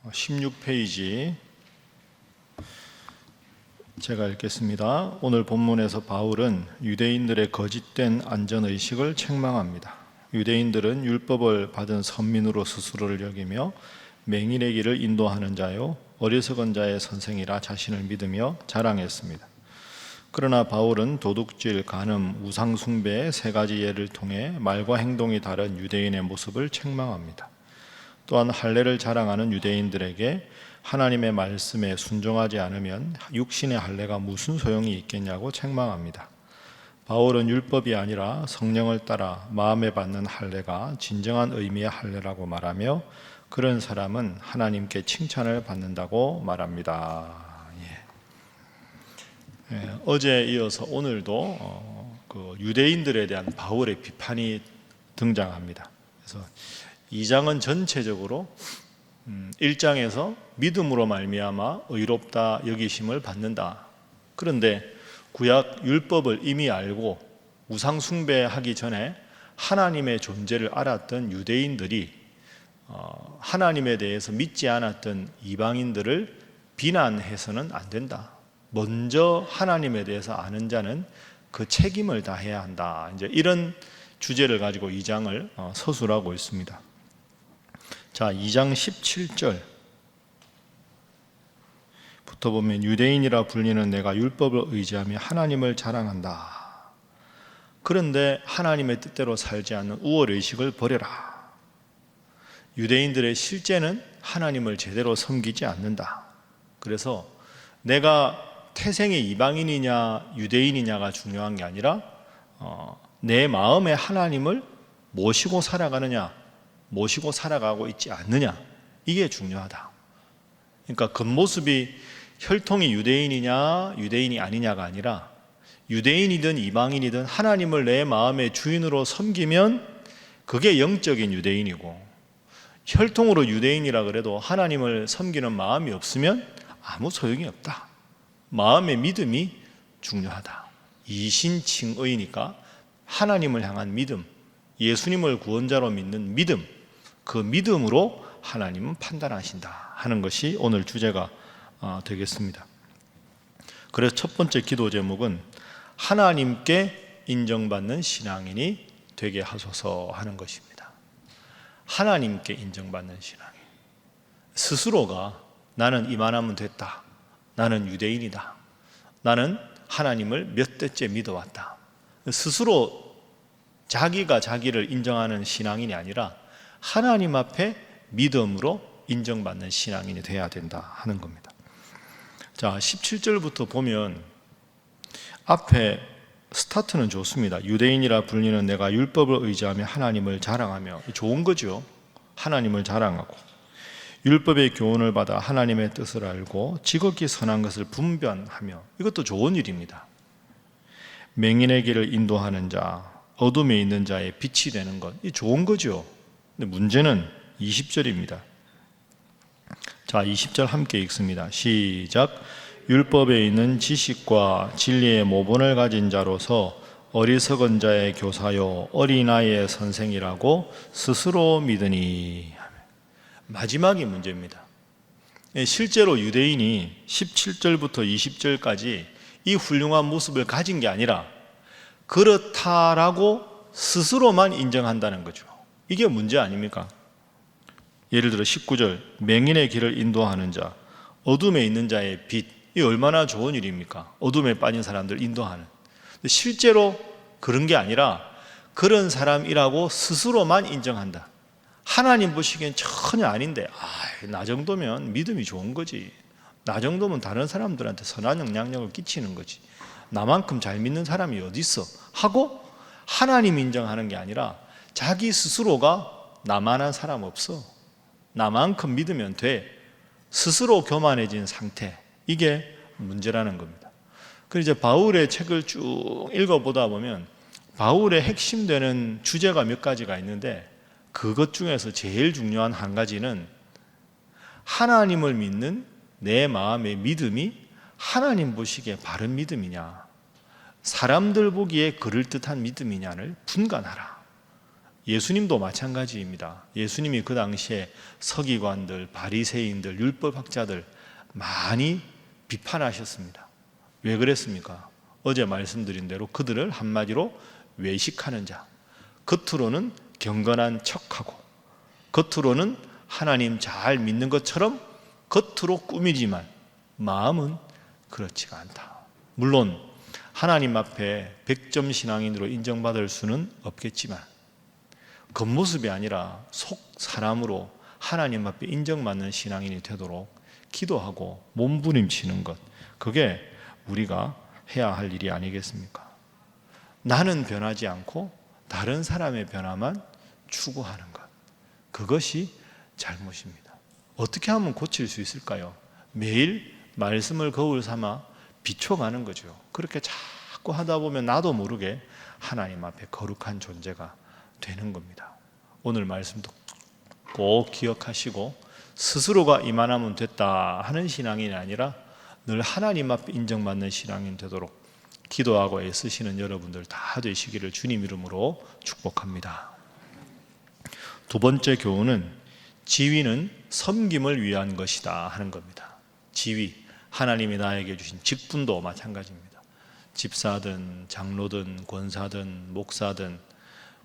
16페이지 제가 읽겠습니다. 오늘 본문에서 바울은 유대인들의 거짓된 안전의식을 책망합니다. 유대인들은 율법을 받은 선민으로 스스로를 여기며 맹인의 길을 인도하는 자요 어리석은 자의 선생이라 자신을 믿으며 자랑했습니다. 그러나 바울은 도둑질, 간음, 우상숭배의 세 가지 예를 통해 말과 행동이 다른 유대인의 모습을 책망합니다. 또한 할례를 자랑하는 유대인들에게 하나님의 말씀에 순종하지 않으면 육신의 할례가 무슨 소용이 있겠냐고 책망합니다. 바울은 율법이 아니라 성령을 따라 마음에 받는 할례가 진정한 의미의 할례라고 말하며 그런 사람은 하나님께 칭찬을 받는다고 말합니다. 어제에 이어서 오늘도 유대인들에 대한 바울의 비판이 등장합니다. 그래서 2장은 전체적으로 1장에서 믿음으로 말미암아 의롭다 여기심을 받는다. 그런데 구약 율법을 이미 알고 우상 숭배하기 전에 하나님의 존재를 알았던 유대인들이 하나님에 대해서 믿지 않았던 이방인들을 비난해서는 안 된다. 먼저 하나님에 대해서 아는 자는 그 책임을 다해야 한다. 이제 이런 주제를 가지고 2장을 서술하고 있습니다. 자, 2장 17절부터 보면 유대인이라 불리는 내가 율법을 의지하며 하나님을 자랑한다. 그런데 하나님의 뜻대로 살지 않는 우월의식을 버려라. 유대인들의 실제는 하나님을 제대로 섬기지 않는다. 그래서 내가 태생의 이방인이냐 유대인이냐가 중요한 게 아니라 내 마음에 하나님을 모시고 살아가느냐 모시고 살아가고 있지 않느냐 이게 중요하다. 그러니까 겉모습이 혈통이 유대인이냐 유대인이 아니냐가 아니라 유대인이든 이방인이든 하나님을 내 마음의 주인으로 섬기면 그게 영적인 유대인이고 혈통으로 유대인이라 그래도 하나님을 섬기는 마음이 없으면 아무 소용이 없다. 마음의 믿음이 중요하다. 이신칭의니까 하나님을 향한 믿음, 예수님을 구원자로 믿는 믿음, 그 믿음으로 하나님은 판단하신다 하는 것이 오늘 주제가 되겠습니다. 그래서 첫 번째 기도 제목은 하나님께 인정받는 신앙인이 되게 하소서 하는 것입니다. 하나님께 인정받는 신앙인. 스스로가 나는 이만하면 됐다. 나는 유대인이다. 나는 하나님을 몇 대째 믿어왔다. 스스로 자기가 자기를 인정하는 신앙인이 아니라 하나님 앞에 믿음으로 인정받는 신앙인이 되어야 된다 하는 겁니다. 자, 17절부터 보면 앞에 스타트는 좋습니다. 유대인이라 불리는 내가 율법을 의지하며 하나님을 자랑하며 좋은 거죠. 하나님을 자랑하고 율법의 교훈을 받아 하나님의 뜻을 알고 지극히 선한 것을 분별하며 이것도 좋은 일입니다. 맹인의 길을 인도하는 자, 어둠에 있는 자의 빛이 되는 것, 이 좋은 거죠. 근데 문제는 20절입니다. 자, 20절 함께 읽습니다. 시작. 율법에 있는 지식과 진리의 모본을 가진 자로서 어리석은 자의 교사요 어린아이의 선생이라고 스스로 믿으니. 마지막이 문제입니다. 실제로 유대인이 17절부터 20절까지 이 훌륭한 모습을 가진 게 아니라 그렇다라고 스스로만 인정한다는 거죠. 이게 문제 아닙니까? 예를 들어 19절 맹인의 길을 인도하는 자, 어둠에 있는 자의 빛, 이 얼마나 좋은 일입니까? 어둠에 빠진 사람들 인도하는. 실제로 그런 게 아니라 그런 사람이라고 스스로만 인정한다. 하나님 보시기엔 전혀 아닌데 나 정도면 믿음이 좋은 거지. 나 정도면 다른 사람들한테 선한 영향력을 끼치는 거지. 나만큼 잘 믿는 사람이 어디 있어? 하고 하나님 인정하는 게 아니라 자기 스스로가 나만한 사람 없어. 나만큼 믿으면 돼. 스스로 교만해진 상태. 이게 문제라는 겁니다. 그래서 이제 바울의 책을 쭉 읽어보다 보면 바울의 핵심되는 주제가 몇 가지가 있는데 그것 중에서 제일 중요한 한 가지는 하나님을 믿는 내 마음의 믿음이 하나님 보시기에 바른 믿음이냐 사람들 보기에 그럴듯한 믿음이냐를 분간하라. 예수님도 마찬가지입니다. 예수님이 그 당시에 서기관들, 바리새인들, 율법학자들 많이 비판하셨습니다. 왜 그랬습니까? 어제 말씀드린 대로 그들을 한마디로 외식하는 자, 겉으로는 경건한 척하고 겉으로는 하나님 잘 믿는 것처럼 겉으로 꾸미지만 마음은 그렇지가 않다. 물론 하나님 앞에 100점 신앙인으로 인정받을 수는 없겠지만 겉모습이 아니라 속 사람으로 하나님 앞에 인정받는 신앙인이 되도록 기도하고 몸부림치는 것, 그게 우리가 해야 할 일이 아니겠습니까? 나는 변하지 않고 다른 사람의 변화만 추구하는 것, 그것이 잘못입니다. 어떻게 하면 고칠 수 있을까요? 매일 말씀을 거울 삼아 비춰가는 거죠. 그렇게 자꾸 하다 보면 나도 모르게 하나님 앞에 거룩한 존재가 되는 겁니다. 오늘 말씀도 꼭 기억하시고 스스로가 이만하면 됐다 하는 신앙인이 아니라 늘 하나님 앞에 인정받는 신앙인 되도록 기도하고 애쓰시는 여러분들 다 되시기를 주님 이름으로 축복합니다. 두 번째 교훈은 지위는 섬김을 위한 것이다 하는 겁니다. 지위, 하나님이 나에게 주신 직분도 마찬가지입니다. 집사든 장로든 권사든 목사든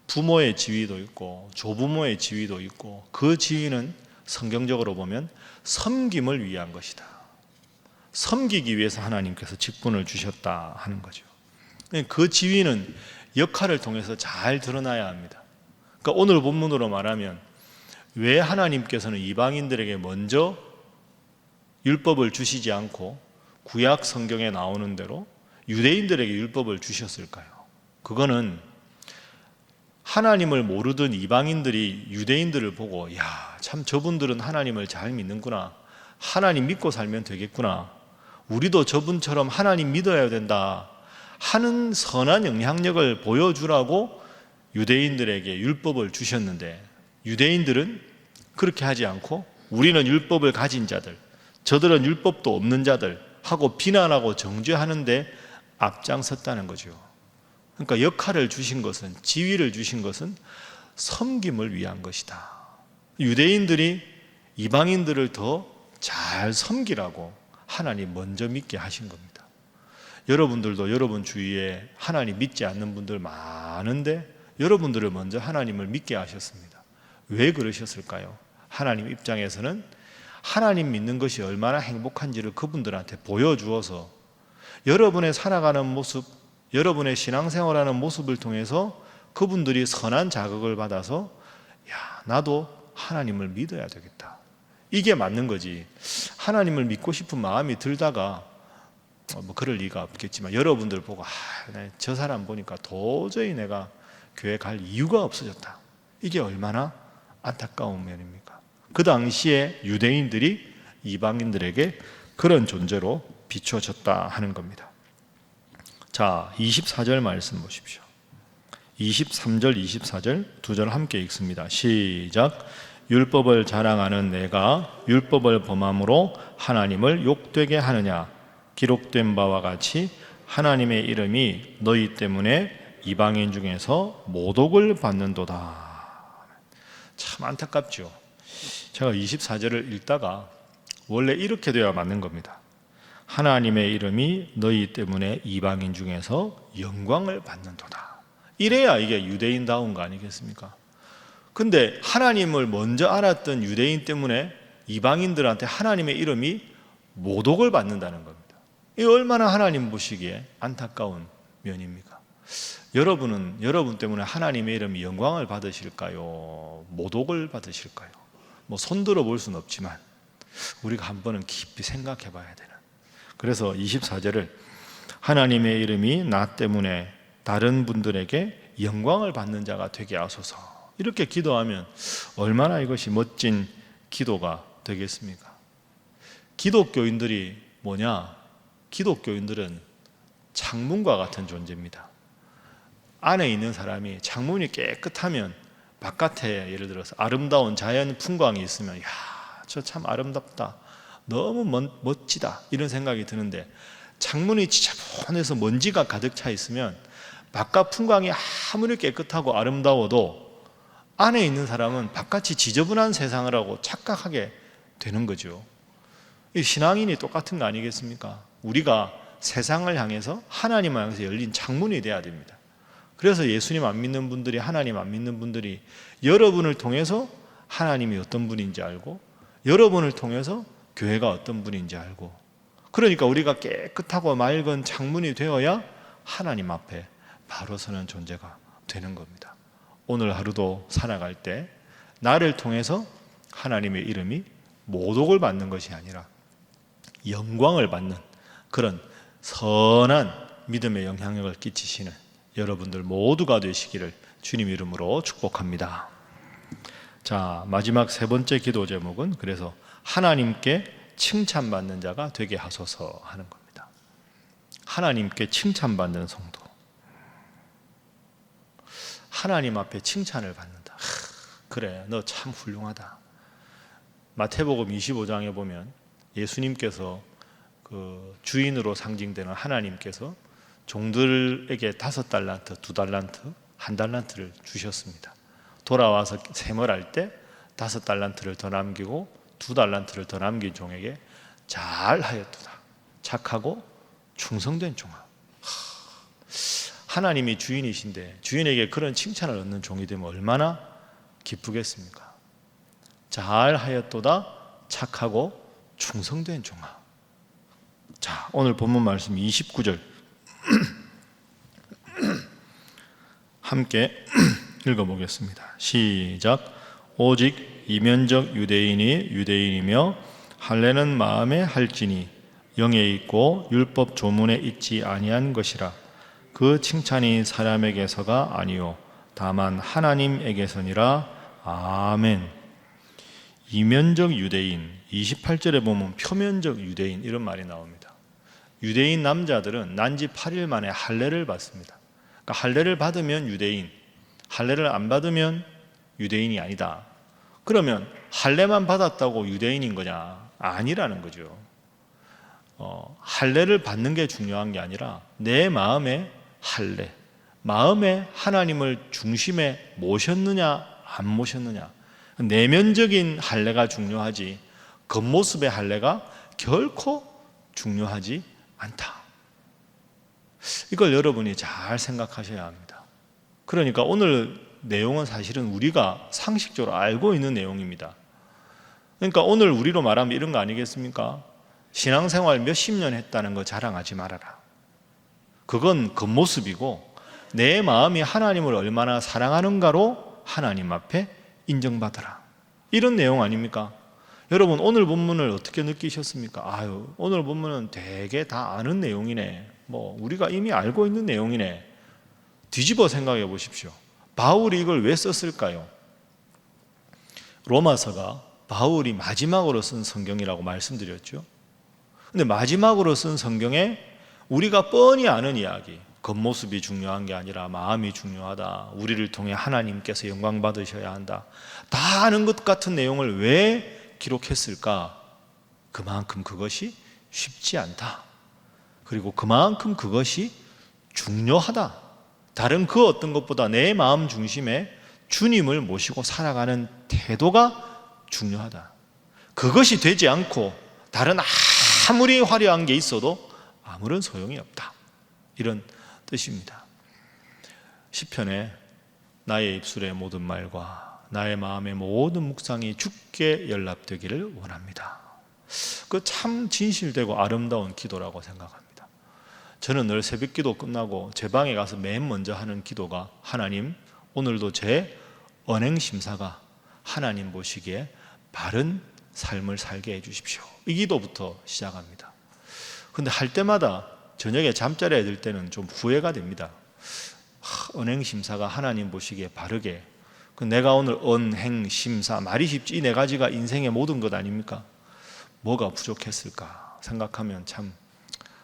부모의 지위도 있고 조부모의 지위도 있고 그 지위는 성경적으로 보면 섬김을 위한 것이다. 섬기기 위해서 하나님께서 직분을 주셨다 하는 거죠. 그 지위는 역할을 통해서 잘 드러나야 합니다. 그러니까 오늘 본문으로 말하면 왜 하나님께서는 이방인들에게 먼저 율법을 주시지 않고 구약 성경에 나오는 대로 유대인들에게 율법을 주셨을까요? 그거는 하나님을 모르던 이방인들이 유대인들을 보고 야, 참 저분들은 하나님을 잘 믿는구나. 하나님 믿고 살면 되겠구나. 우리도 저분처럼 하나님 믿어야 된다 하는 선한 영향력을 보여주라고 유대인들에게 율법을 주셨는데 유대인들은 그렇게 하지 않고 우리는 율법을 가진 자들, 저들은 율법도 없는 자들 하고 비난하고 정죄하는데 앞장섰다는 거죠. 그러니까 역할을 주신 것은, 지위를 주신 것은 섬김을 위한 것이다. 유대인들이 이방인들을 더 잘 섬기라고 하나님 먼저 믿게 하신 겁니다. 여러분들도 여러분 주위에 하나님 믿지 않는 분들 많은데 여러분들을 먼저 하나님을 믿게 하셨습니다. 왜 그러셨을까요? 하나님 입장에서는 하나님 믿는 것이 얼마나 행복한지를 그분들한테 보여주어서 여러분의 살아가는 모습, 여러분의 신앙생활하는 모습을 통해서 그분들이 선한 자극을 받아서 야, 나도 하나님을 믿어야 되겠다. 이게 맞는 거지. 하나님을 믿고 싶은 마음이 들다가 뭐 그럴 리가 없겠지만 여러분들 보고 저 사람 보니까 도저히 내가 교회 갈 이유가 없어졌다. 이게 얼마나 안타까운 면입니까? 그 당시에 유대인들이 이방인들에게 그런 존재로 비춰졌다 하는 겁니다. 자, 24절 말씀 보십시오. 23절, 24절 두 절 함께 읽습니다. 시작. 율법을 자랑하는 내가 율법을 범함으로 하나님을 욕되게 하느냐? 기록된 바와 같이 하나님의 이름이 너희 때문에 이방인 중에서 모독을 받는도다. 참 안타깝죠. 제가 24절을 읽다가 원래 이렇게 돼야 맞는 겁니다. 하나님의 이름이 너희 때문에 이방인 중에서 영광을 받는도다. 이래야 이게 유대인다운 거 아니겠습니까? 근데 하나님을 먼저 알았던 유대인 때문에 이방인들한테 하나님의 이름이 모독을 받는다는 겁니다. 이 얼마나 하나님 보시기에 안타까운 면입니까? 여러분은 여러분 때문에 하나님의 이름이 영광을 받으실까요? 모독을 받으실까요? 뭐 손들어 볼 수는 없지만 우리가 한 번은 깊이 생각해 봐야 되는. 그래서 24절을 하나님의 이름이 나 때문에 다른 분들에게 영광을 받는 자가 되게 하소서. 이렇게 기도하면 얼마나 이것이 멋진 기도가 되겠습니까? 기독교인들이 뭐냐? 기독교인들은 창문과 같은 존재입니다. 안에 있는 사람이 창문이 깨끗하면 바깥에 예를 들어서 아름다운 자연 풍광이 있으면 야, 저 참 아름답다. 너무 멋지다. 이런 생각이 드는데 창문이 지저분해서 먼지가 가득 차 있으면 바깥 풍광이 아무리 깨끗하고 아름다워도 안에 있는 사람은 바깥이 지저분한 세상을 하고 착각하게 되는 거죠. 이 신앙인이 똑같은 거 아니겠습니까? 우리가 세상을 향해서 하나님을 향해서 열린 창문이 돼야 됩니다. 그래서 예수님 안 믿는 분들이, 하나님 안 믿는 분들이 여러분을 통해서 하나님이 어떤 분인지 알고, 여러분을 통해서 교회가 어떤 분인지 알고, 그러니까 우리가 깨끗하고 맑은 창문이 되어야 하나님 앞에 바로 서는 존재가 되는 겁니다. 오늘 하루도 살아갈 때 나를 통해서 하나님의 이름이 모독을 받는 것이 아니라 영광을 받는 그런 선한 믿음의 영향력을 끼치시는 여러분들 모두가 되시기를 주님 이름으로 축복합니다. 자, 마지막 세 번째 기도 제목은 그래서 하나님께 칭찬받는 자가 되게 하소서 하는 겁니다. 하나님께 칭찬받는 성도, 하나님 앞에 칭찬을 받는다. 그래, 너 참 훌륭하다. 마태복음 25장에 보면 예수님께서 그 주인으로 상징되는 하나님께서 종들에게 5달란트, 2달란트, 1달란트를 주셨습니다. 돌아와서 세멀할 때 5달란트를 더 남기고 2달란트를 더 남긴 종에게 잘하였도다. 착하고 충성된 종아. 하나님이 주인이신데 주인에게 그런 칭찬을 얻는 종이 되면 얼마나 기쁘겠습니까? 잘하였도다. 착하고 충성된 종아. 자, 오늘 본문 말씀 29절 함께 읽어보겠습니다. 시작. 오직 이면적 유대인이 유대인이며 할례는 마음에 할지니 영에 있고 율법 조문에 있지 아니한 것이라. 그 칭찬이 사람에게서가 아니요 다만 하나님에게서니라. 아멘. 이면적 유대인, 28절에 보면 표면적 유대인 이런 말이 나옵니다. 유대인 남자들은 난지 8일 만에 할례를 받습니다. 그러니까 할례를 받으면 유대인, 할례를 안 받으면 유대인이 아니다. 그러면 할례만 받았다고 유대인인 거냐? 아니라는 거죠. 할례를 받는 게 중요한 게 아니라 내 마음의 할례, 마음에 하나님을 중심에 모셨느냐 안 모셨느냐, 내면적인 할례가 중요하지 겉모습의 할례가 결코 중요하지 않다. 이걸 여러분이 잘 생각하셔야 합니다. 그러니까 오늘 내용은 사실은 우리가 상식적으로 알고 있는 내용입니다. 그러니까 오늘 우리로 말하면 이런 거 아니겠습니까? 신앙생활 몇십 년 했다는 거 자랑하지 말아라. 그건 겉모습이고 내 마음이 하나님을 얼마나 사랑하는가로 하나님 앞에 인정받아라. 이런 내용 아닙니까? 여러분 오늘 본문을 어떻게 느끼셨습니까? 아유, 오늘 본문은 되게 다 아는 내용이네. 뭐 우리가 이미 알고 있는 내용이네. 뒤집어 생각해 보십시오. 바울이 이걸 왜 썼을까요? 로마서가 바울이 마지막으로 쓴 성경이라고 말씀드렸죠. 근데 마지막으로 쓴 성경에 우리가 뻔히 아는 이야기, 겉모습이 중요한 게 아니라 마음이 중요하다. 우리를 통해 하나님께서 영광 받으셔야 한다. 다 아는 것 같은 내용을 왜 기록했을까? 그만큼 그것이 쉽지 않다. 그리고 그만큼 그것이 중요하다. 다른 그 어떤 것보다 내 마음 중심에 주님을 모시고 살아가는 태도가 중요하다. 그것이 되지 않고 다른 아무리 화려한 게 있어도 아무런 소용이 없다. 이런 뜻입니다. 시편에 나의 입술의 모든 말과 나의 마음의 모든 묵상이 주께 연락되기를 원합니다. 그 참 진실되고 아름다운 기도라고 생각합니다. 저는 늘 새벽기도 끝나고 제 방에 가서 맨 먼저 하는 기도가 하나님, 오늘도 제 언행심사가 하나님 보시기에 바른 삶을 살게 해주십시오. 이 기도부터 시작합니다. 근데 할 때마다 저녁에 잠자리에 들 때는 좀 후회가 됩니다. 언행심사가 하나님 보시기에 바르게, 내가 오늘 언행심사, 말이 쉽지 이 네 가지가 인생의 모든 것 아닙니까? 뭐가 부족했을까 생각하면 참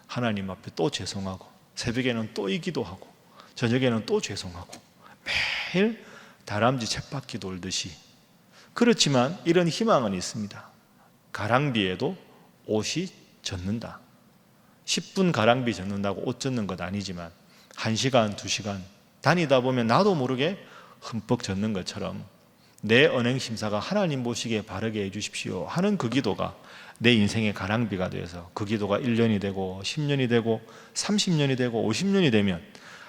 하나님 앞에 또 죄송하고, 새벽에는 또 이 기도하고, 저녁에는 또 죄송하고, 매일 다람쥐 쳇바퀴 돌듯이. 그렇지만 이런 희망은 있습니다. 가랑비에도 옷이 젖는다. 10분 가랑비 젖는다고 옷 젖는 것 아니지만 1시간, 2시간 다니다 보면 나도 모르게 흠뻑 젖는 것처럼 내 언행 심사가 하나님 보시기에 바르게 해주십시오 하는 그 기도가 내 인생의 가랑비가 되어서 그 기도가 1년이 되고 10년이 되고 30년이 되고 50년이 되면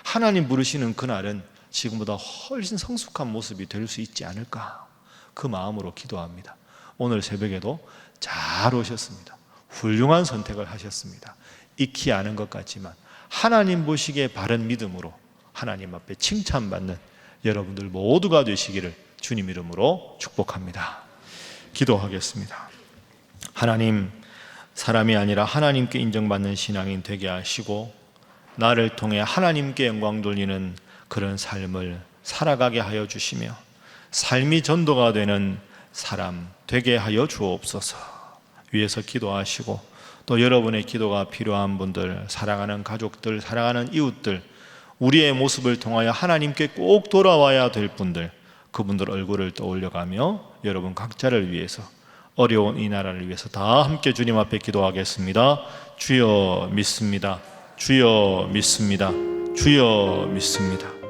하나님 부르시는 그날은 지금보다 훨씬 성숙한 모습이 될 수 있지 않을까, 그 마음으로 기도합니다. 오늘 새벽에도 잘 오셨습니다. 훌륭한 선택을 하셨습니다. 익히 아는 것 같지만 하나님 보시기에 바른 믿음으로 하나님 앞에 칭찬받는 여러분들 모두가 되시기를 주님 이름으로 축복합니다. 기도하겠습니다. 하나님, 사람이 아니라 하나님께 인정받는 신앙인 되게 하시고 나를 통해 하나님께 영광 돌리는 그런 삶을 살아가게 하여 주시며 삶이 전도가 되는 사람 되게 하여 주옵소서. 위에서 기도하시고 또 여러분의 기도가 필요한 분들, 사랑하는 가족들, 사랑하는 이웃들, 우리의 모습을 통하여 하나님께 꼭 돌아와야 될 분들, 그분들 얼굴을 떠올려가며 여러분 각자를 위해서, 어려운 이 나라를 위해서 다 함께 주님 앞에 기도하겠습니다. 주여 믿습니다. 주여 믿습니다. 주여 믿습니다.